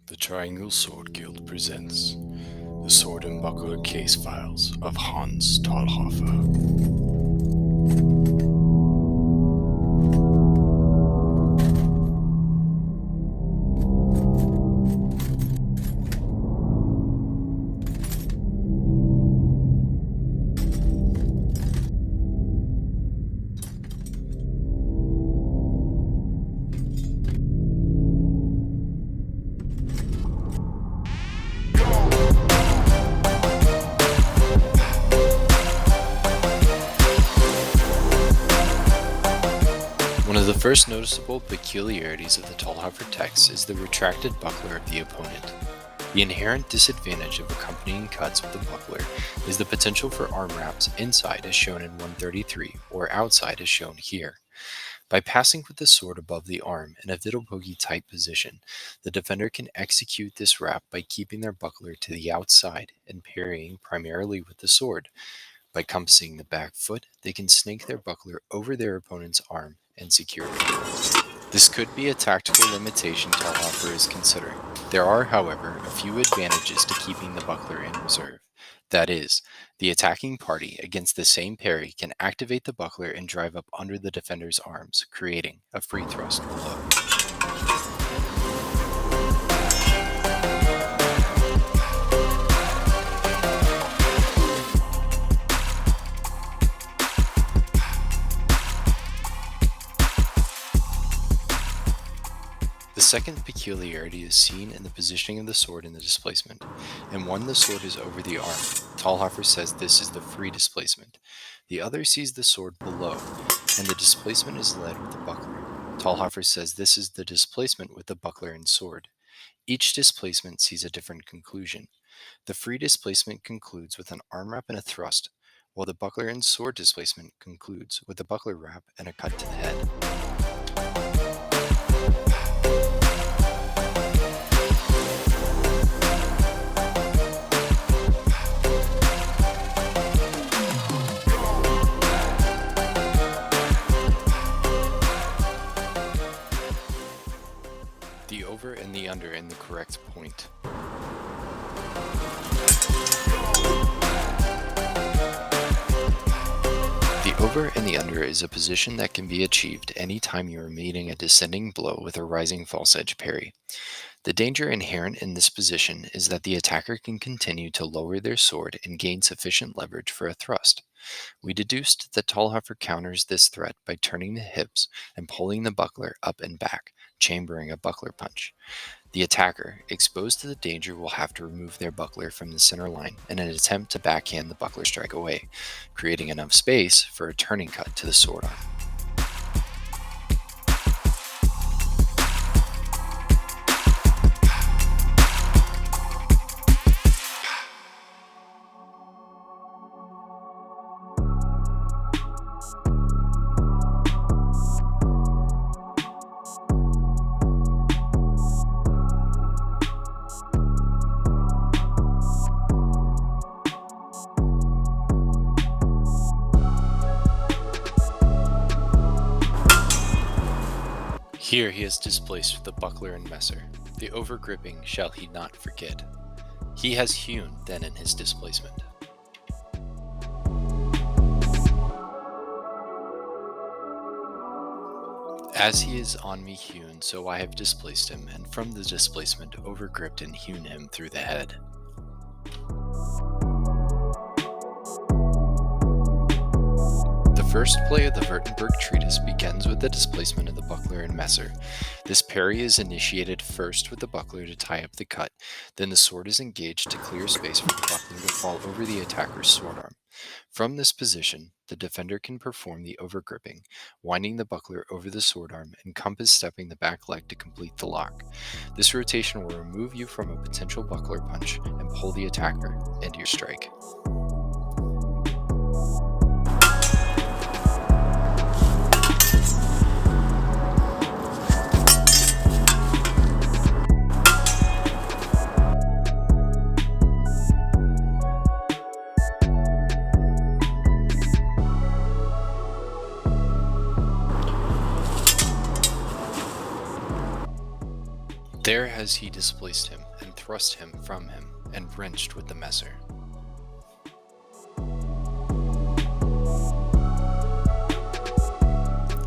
The Triangle Sword Guild presents the Sword and Buckler Case Files of Hans Talhoffer. One of the first noticeable peculiarities of the Talhoffer text is the retracted buckler of the opponent. The inherent disadvantage of accompanying cuts with the buckler is the potential for arm wraps inside as shown in 133 or outside as shown here. By passing with the sword above the arm in a Wittelsbaugi type position, the defender can execute this wrap by keeping their buckler to the outside and parrying primarily with the sword. By compassing the back foot, they can snake their buckler over their opponent's arm and secure it. This could be a tactical limitation Talhoffer is considering. There are, however, a few advantages to keeping the buckler in reserve. That is, the attacking party against the same parry can activate the buckler and drive up under the defender's arms, creating a free thrust below. The second peculiarity is seen in the positioning of the sword in the displacement. In one, the sword is over the arm. Talhoffer says this is the free displacement. The other sees the sword below, and the displacement is led with the buckler. Talhoffer says this is the displacement with the buckler and sword. Each displacement sees a different conclusion. The free displacement concludes with an arm wrap and a thrust, while the buckler and sword displacement concludes with a buckler wrap and a cut to the head. The over and the under in the correct point. The over and the under is a position that can be achieved anytime you are meeting a descending blow with a rising false edge parry. The danger inherent in this position is that the attacker can continue to lower their sword and gain sufficient leverage for a thrust. We deduced that Talhoffer counters this threat by turning the hips and pulling the buckler up and back, chambering a buckler punch. The attacker, exposed to the danger, will have to remove their buckler from the center line in an attempt to backhand the buckler strike away, creating enough space for a turning cut to the sword arm. Here he is displaced with the buckler and messer. The overgripping shall he not forget. He has hewn then in his displacement. As he is on me hewn, so I have displaced him, and from the displacement overgripped and hewn him through the head. The first play of the Württemberg Treatise begins with the displacement of the buckler and messer. This parry is initiated first with the buckler to tie up the cut, then the sword is engaged to clear space for the buckler to fall over the attacker's sword arm. From this position, the defender can perform the overgripping, winding the buckler over the sword arm and compass stepping the back leg to complete the lock. This rotation will remove you from a potential buckler punch and pull the attacker into your strike. There has has he displaced him, and thrust him from him, and wrenched with the messer.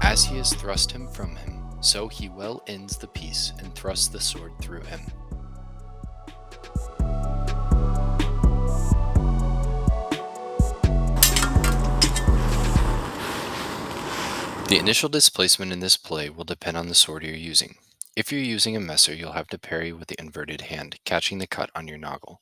As he has thrust him from him, so he well ends the piece, and thrusts the sword through him. The initial displacement in this play will depend on the sword you're using. If you're using a messer, you'll have to parry with the inverted hand, catching the cut on your noggin.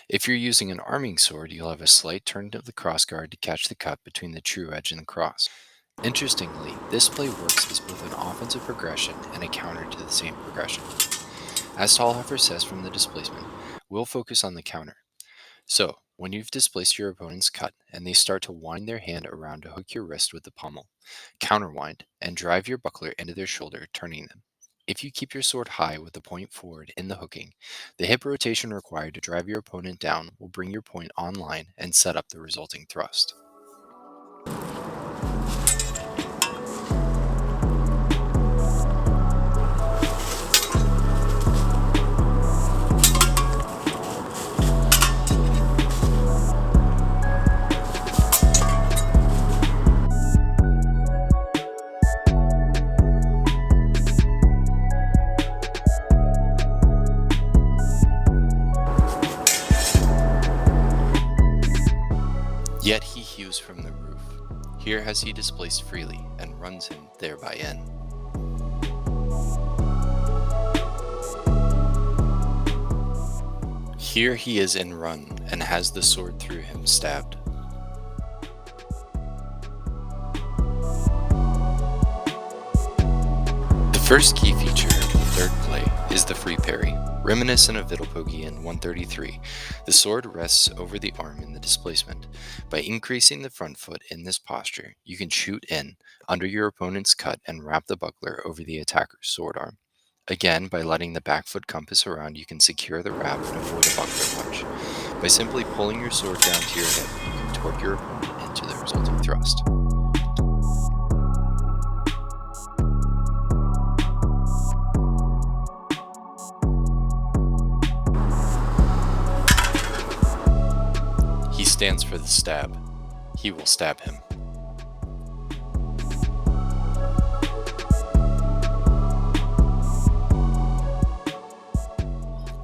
If you're using an arming sword, you'll have a slight turn of the crossguard to catch the cut between the true edge and the cross. Interestingly, this play works as both an offensive progression and a counter to the same progression. As Talhoffer says from the displacement, we'll focus on the counter. So, when you've displaced your opponent's cut and they start to wind their hand around to hook your wrist with the pommel, counterwind and drive your buckler into their shoulder, turning them. If you keep your sword high with the point forward in the hooking, the hip rotation required to drive your opponent down will bring your point online and set up the resulting thrust. Yet he hews from the roof. Here has he displaced freely, and runs him thereby in. Here he is in run, and has the sword through him stabbed. The first key feature of the third play is the free parry. Reminiscent of Wittelsbach in 133, the sword rests over the arm in the displacement. By increasing the front foot in this posture, you can shoot in under your opponent's cut and wrap the buckler over the attacker's sword arm. Again, by letting the back foot compass around, you can secure the wrap and avoid a buckler punch. By simply pulling your sword down to your hip, you can torque your opponent into the resulting thrust. He stands for the stab. He will stab him.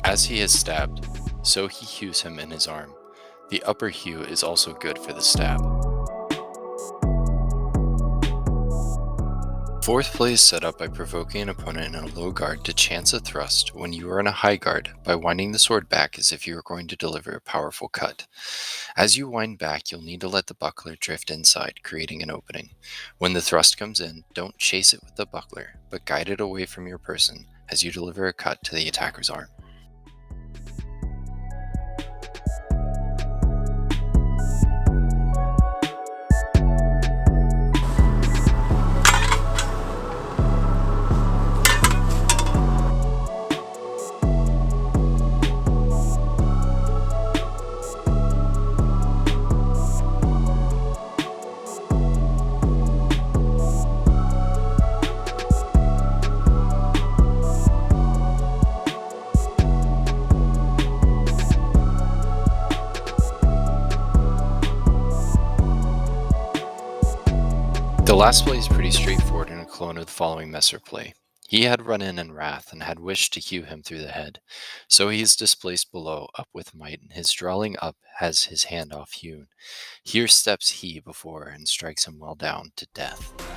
As he has stabbed, so he hews him in his arm. The upper hew is also good for the stab. Fourth play is set up by provoking an opponent in a low guard to chance a thrust when you are in a high guard by winding the sword back as if you are going to deliver a powerful cut. As you wind back, you'll need to let the buckler drift inside, creating an opening. When the thrust comes in, don't chase it with the buckler, but guide it away from your person as you deliver a cut to the attacker's arm. The last play is pretty straightforward and a clone of the following messer play. He had run in wrath and had wished to hew him through the head. So he is displaced below, up with might, and his drawing up has his hand off hewn. Here steps he before and strikes him well down to death.